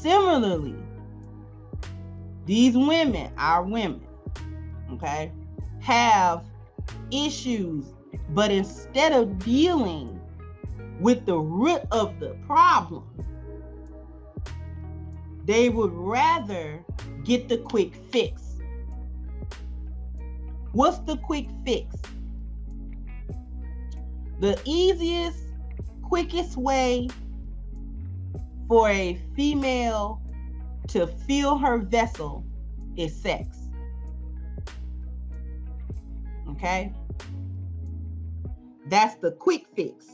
Similarly, these women, our women, okay, have issues, but instead of dealing with the root of the problem, they would rather get the quick fix. What's the quick fix? The easiest, quickest way for a female to fill her vessel is sex. Okay? That's the quick fix.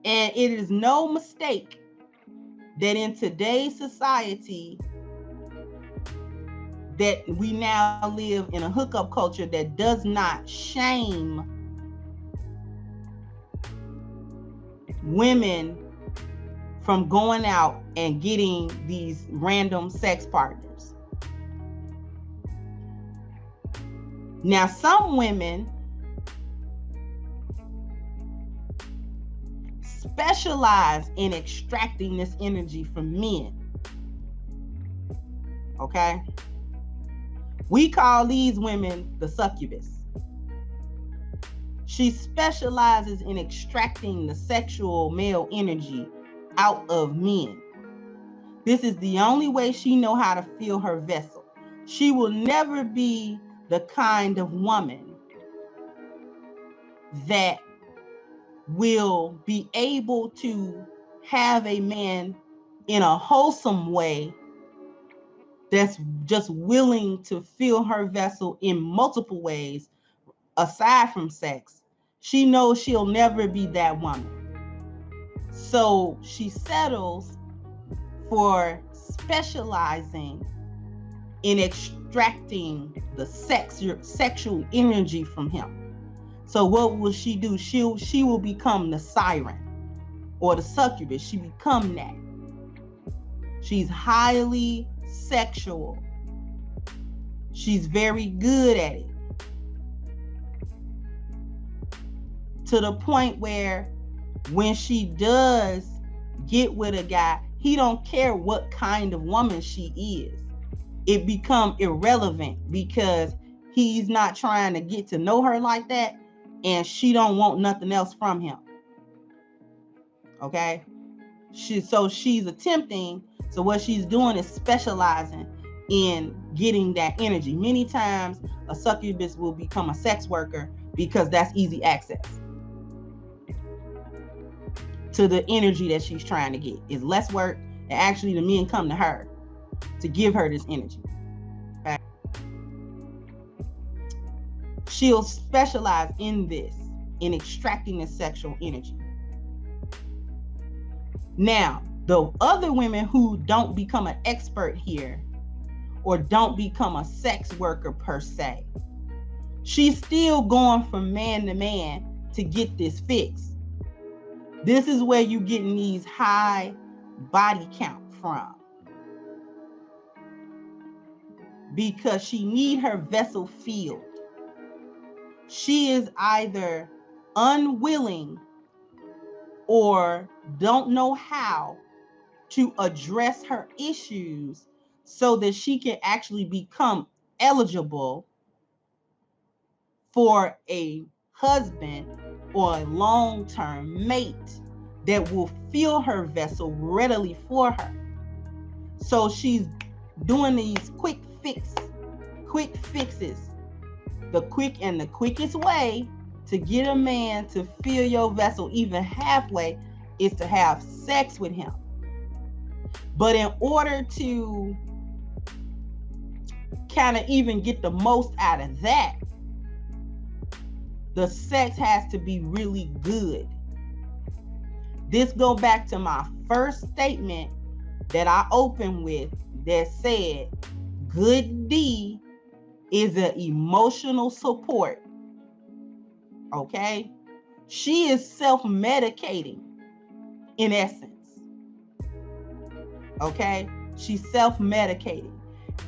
And it is no mistake that in today's society that we now live in a hookup culture that does not shame women from going out and getting these random sex partners. Now, some women specialize in extracting this energy from men. Okay? We call these women the succubus. She specializes in extracting the sexual male energy out of men. This is the only way she knows how to fill her vessel. She will never be the kind of woman that will be able to have a man in a wholesome way that's just willing to fill her vessel in multiple ways aside from sex. She knows she'll never be that woman. So she settles for specializing in extracting the sexual energy from him. So what will she do? She will become the siren or the succubus. She become that. She's highly sexual. She's very good at it. To the point where when she does get with a guy, he don't care what kind of woman she is. It become irrelevant because he's not trying to get to know her like that, and she don't want nothing else from him. Okay? She's attempting, so what she's doing is specializing in getting that energy. Many times a succubus will become a sex worker because that's easy access to the energy that she's trying to get. It's less work, and actually the men come to her to give her this energy. Okay? She'll specialize in this, in extracting the sexual energy. Now, the other women who don't become an expert here or don't become a sex worker per se, she's still going from man to man to get this fix. This is where you're getting these high body count from, because she need her vessel filled. She is either unwilling or don't know how to address her issues so that she can actually become eligible for a husband or a long-term mate that will fill her vessel readily for her. So she's doing these quick fixes. The quickest way to get a man to fill your vessel even halfway is to have sex with him. But in order to kind of even get the most out of that, the sex has to be really good. This goes back to my first statement that I opened with that said, good D is an emotional support. Okay? She is self-medicating in essence. Okay? She's self-medicating.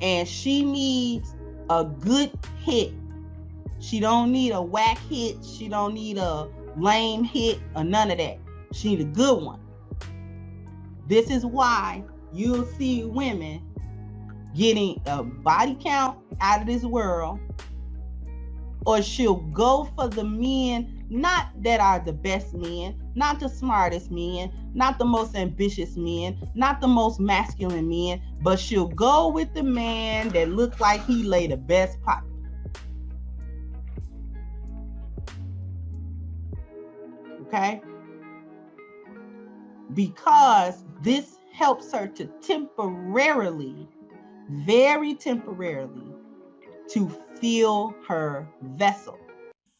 And she needs a good hit. She don't need a whack hit. She don't need a lame hit or none of that. She need a good one. This is why you'll see women getting a body count out of this world, or she'll go for the men, not that are the best men, not the smartest men, not the most ambitious men, not the most masculine men, but she'll go with the man that looks like he lay the best pipe. Okay? Because this helps her to temporarily, very temporarily, to fill her vessel.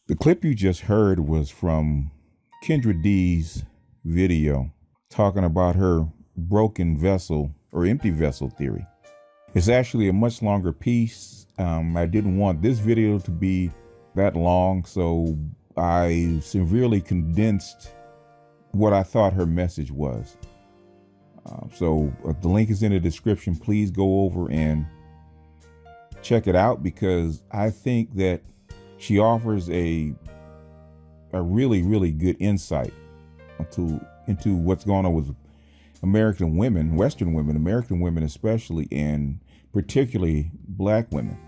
The clip you just heard was from Kendra D's video talking about her broken vessel or empty vessel theory. It's actually a much longer piece. I didn't want this video to be that long, so I severely condensed what I thought her message was. So the link is in the description. Please go over and check it out, because I think that she offers a really, really good insight into what's going on with American women, Western women, American women especially, and particularly Black women.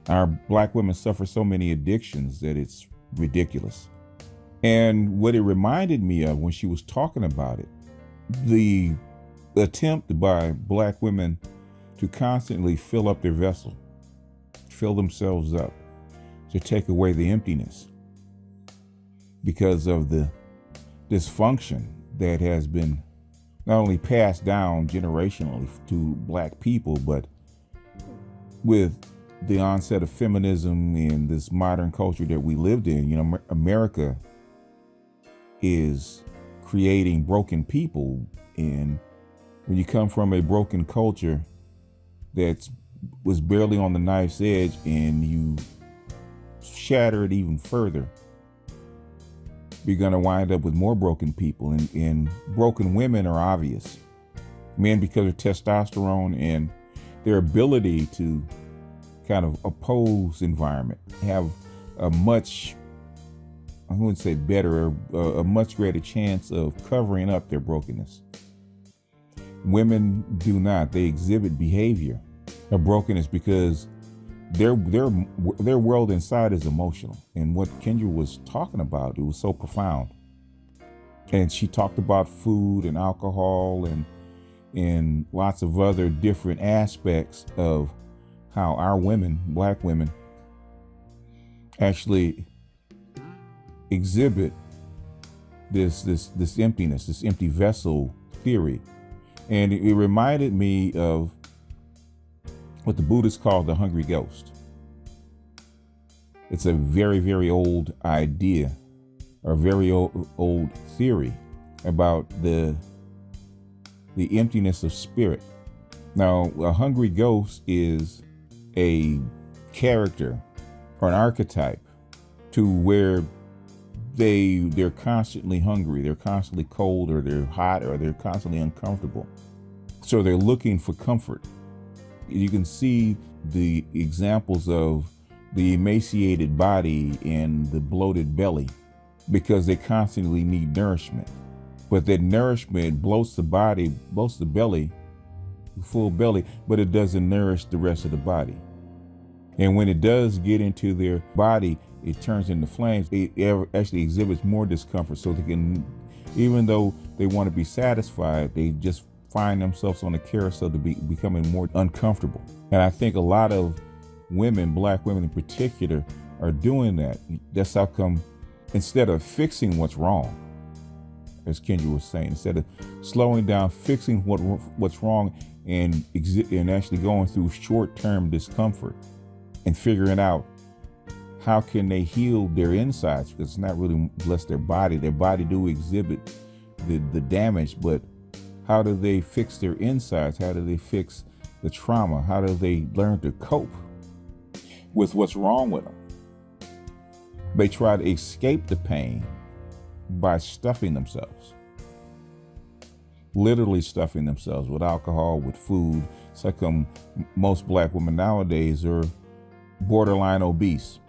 Our Black women suffer so many addictions that it's ridiculous. And what it reminded me of when she was talking about it, the attempt by Black women to constantly fill up their vessel, fill themselves up, to take away the emptiness because of the dysfunction that has been not only passed down generationally to Black people, but with the onset of feminism and this modern culture that we lived in. You know, America is creating broken people, and when you come from a broken culture that was barely on the knife's edge and you shatter it even further, you're going to wind up with more broken people. And broken women are obvious. Men, because of testosterone and their ability to kind of oppose environment, have a much, I wouldn't say better, a much greater chance of covering up their brokenness. Women do not. They exhibit behavior of brokenness because their world inside is emotional. And what Kendra was talking about, it was so profound. And she talked about food and alcohol and lots of other different aspects of how our women, Black women, actually exhibit this emptiness, this empty vessel theory. And it reminded me of what the Buddhists call the hungry ghost. It's a very, very old idea, or very old theory about the emptiness of spirit. Now, a hungry ghost is a character or an archetype to where they're constantly hungry, they're constantly cold, or they're hot, or they're constantly uncomfortable. So they're looking for comfort. You can see the examples of the emaciated body and the bloated belly because they constantly need nourishment. But that nourishment bloats the body, bloats the belly, full belly, but it doesn't nourish the rest of the body. And when it does get into their body, it turns into flames. It actually exhibits more discomfort. So they can, even though they want to be satisfied, they just find themselves on a carousel to be becoming more uncomfortable. And I think a lot of women, Black women in particular, are doing that. That's how come, instead of fixing what's wrong, as Kendra was saying, instead of slowing down, fixing what's wrong, and actually going through short-term discomfort and figuring out how can they heal their insides, because it's not really just their body. Their body do exhibit the damage, but how do they fix their insides? How do they fix the trauma? How do they learn to cope with what's wrong with them? They try to escape the pain by stuffing themselves, literally stuffing themselves with alcohol, with food. It's like most Black women nowadays are borderline obese,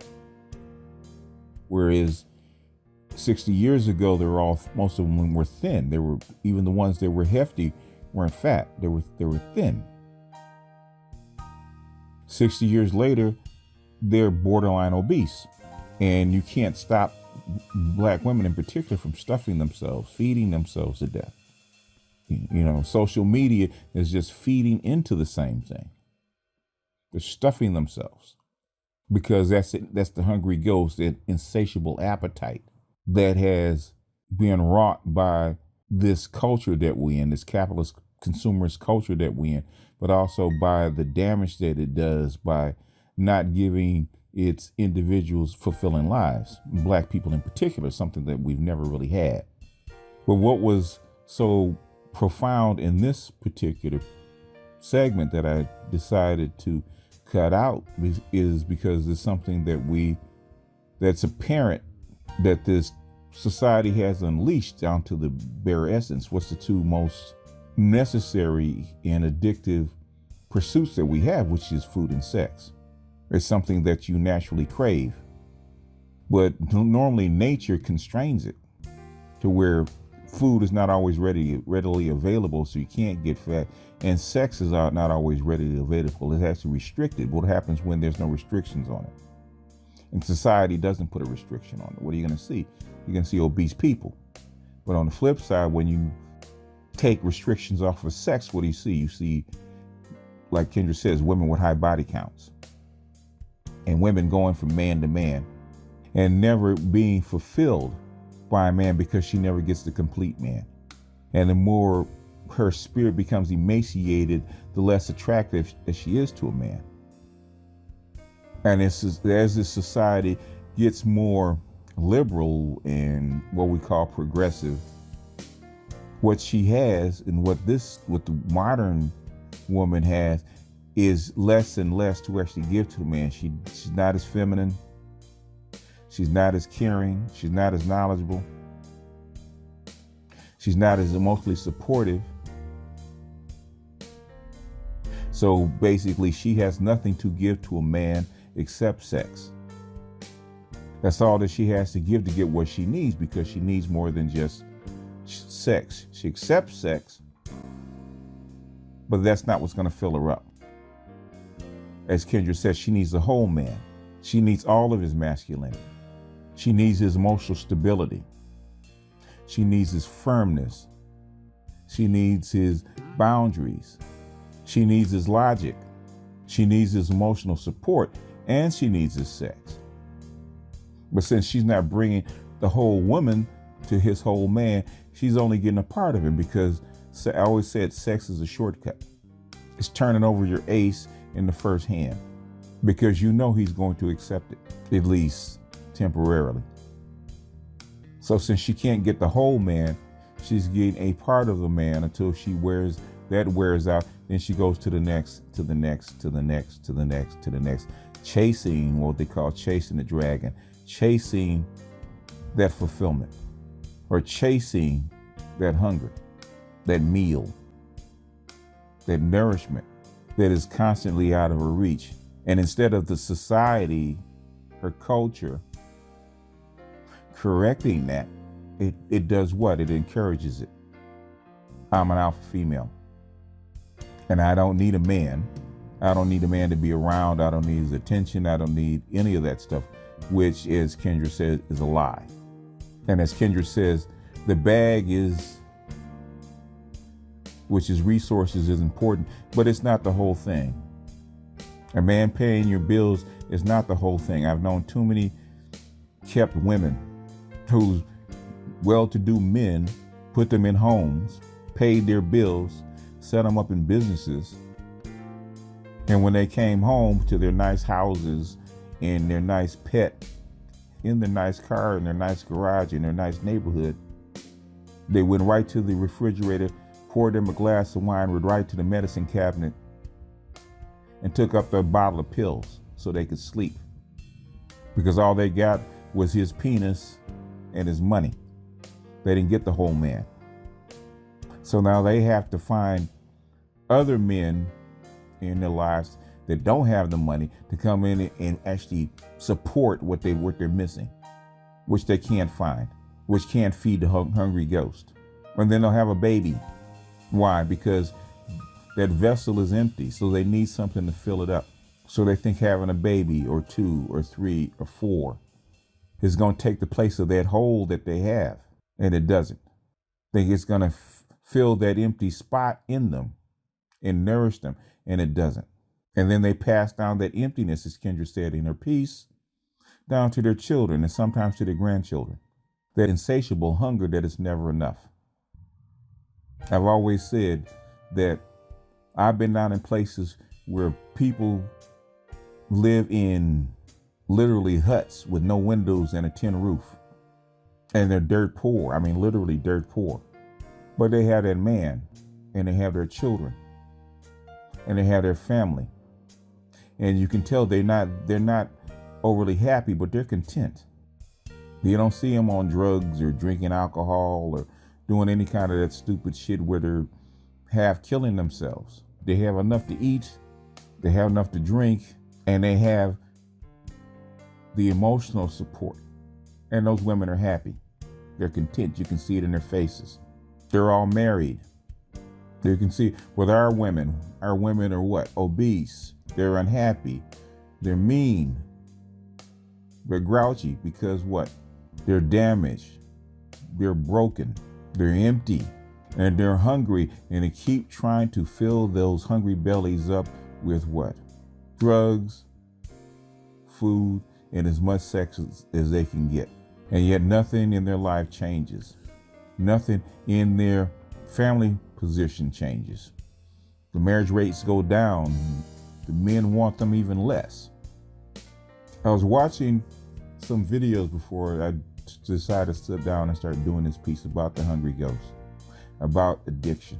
whereas 60 years ago, most of them were thin. They were, even the ones that were hefty weren't fat. They were thin. 60 years later, they're borderline obese. And you can't stop Black women in particular from stuffing themselves, feeding themselves to death. You know, social media is just feeding into the same thing. They're stuffing themselves because that's it. That's the hungry ghost, that insatiable appetite that has been wrought by this culture that we're in, this capitalist consumerist culture that we're in, but also by the damage that it does by not giving its individuals fulfilling lives, Black people in particular, something that we've never really had. But what was so profound in this particular segment that I decided to cut out is because it's something that's apparent that this society has unleashed down to the bare essence. What's the two most necessary and addictive pursuits that we have, which is food and sex. It's something that you naturally crave, but normally nature constrains it to where food is not always readily available, so you can't get fat, and sex is not always readily available. It has to be restricted. What happens when there's no restrictions on it? And society doesn't put a restriction on it. What are you going to see? You're going to see obese people. But on the flip side, when you take restrictions off of sex, what do you see? You see, like Kendra says, women with high body counts and women going from man to man and never being fulfilled by a man because she never gets the complete man. And the more her spirit becomes emaciated, the less attractive that she is to a man. And as this society gets more liberal and what we call progressive, what she has and what the modern woman has is less and less to actually give to the man. She's not as feminine. She's not as caring. She's not as knowledgeable. She's not as emotionally supportive. So basically, she has nothing to give to a man except sex. That's all that she has to give to get what she needs, because she needs more than just sex. She accepts sex, but that's not what's going to fill her up. As Kendra says, she needs the whole man. She needs all of his masculinity. She needs his emotional stability. She needs his firmness. She needs his boundaries. She needs his logic. She needs his emotional support, and she needs his sex. But since she's not bringing the whole woman to his whole man, she's only getting a part of him, because I always said sex is a shortcut. It's turning over your ace in the first hand, because you know he's going to accept it, at least temporarily. So since she can't get the whole man, she's getting a part of the man until she wears out. Then she goes to the next, to the next, to the next, to the next, to the next, chasing what they call chasing the dragon, chasing that fulfillment, or chasing that hunger, that meal, that nourishment that is constantly out of her reach. And instead of the society, her culture, correcting that, it does what? It encourages it. I'm an alpha female, and I don't need a man. I don't need a man to be around. I don't need his attention. I don't need any of that stuff, which, as Kendra says, is a lie. And as Kendra says, the bag which is resources, is important, but it's not the whole thing. A man paying your bills is not the whole thing. I've known too many kept women whose well-to-do men put them in homes, paid their bills, set them up in businesses. And when they came home to their nice houses and their nice pet, in their nice car, in their nice garage, in their nice neighborhood, they went right to the refrigerator, poured them a glass of wine, went right to the medicine cabinet, and took up their bottle of pills so they could sleep. Because all they got was his penis and his money. They didn't get the whole man. So now they have to find other men in their lives that don't have the money to come in and actually support what they're missing, which they can't find, which can't feed the hungry ghost. And then they'll have a baby, Why? Because that vessel is empty, so they need something to fill it up. So they think having a baby or 2 or 3 or 4 is going to take the place of that hole that they have, and it doesn't. Think it's going to fill that empty spot in them and nourish them, and it doesn't. And then they pass down that emptiness, as Kendra said in her piece, down to their children and sometimes to their grandchildren. That insatiable hunger that is never enough. I've always said that I've been down in places where people live in literally huts with no windows and a tin roof. And they're dirt poor. I mean, literally dirt poor. But they have that man, and they have their children, and they have their family. And you can tell they're not overly happy, but they're content. You don't see them on drugs or drinking alcohol or doing any kind of that stupid shit where they're half killing themselves. They have enough to eat, they have enough to drink, and they have the emotional support. And those women are happy. They're content. You can see it in their faces. They're all married. You can see with our women are what? Obese. They're unhappy. They're mean. They're grouchy because what? They're damaged. They're broken. They're empty. And they're hungry. And they keep trying to fill those hungry bellies up with what? Drugs, food, and as much sex as they can get. And yet nothing in their life changes. Nothing in their family position changes. The marriage rates go down. The men want them even less. I was watching some videos before I decided to sit down and start doing this piece about the hungry ghost, about addiction.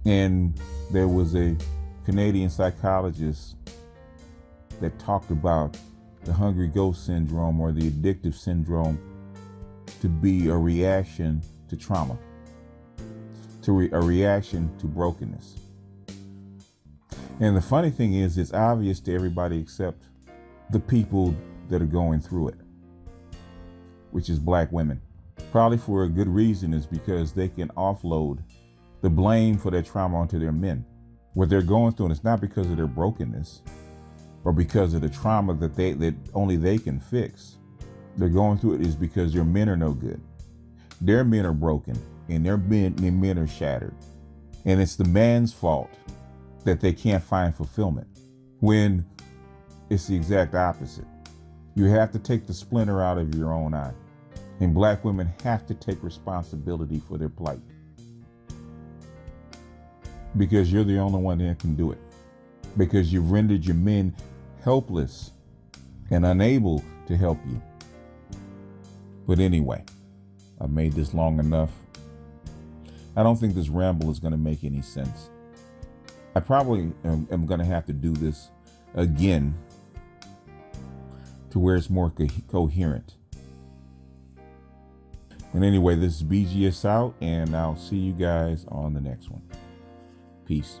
And there was a Canadian psychologist that talked about the hungry ghost syndrome, or the addictive syndrome, to be a reaction to trauma, a reaction to brokenness. And the funny thing is, it's obvious to everybody except the people that are going through it, which is black women. Probably for a good reason, is because they can offload the blame for their trauma onto their men. What they're going through, and it's not because of their brokenness or because of the trauma that only they can fix. They're going through it is because their men are no good. Their men are broken, and their men are shattered. And it's the man's fault that they can't find fulfillment, when it's the exact opposite. You have to take the splinter out of your own eye. And black women have to take responsibility for their plight, because you're the only one that can do it. Because you've rendered your men helpless and unable to help you. But anyway, I've made this long enough. I don't think this ramble is going to make any sense. I probably am going to have to do this again to where it's more coherent. And anyway, this is BGS out, and I'll see you guys on the next one. Peace.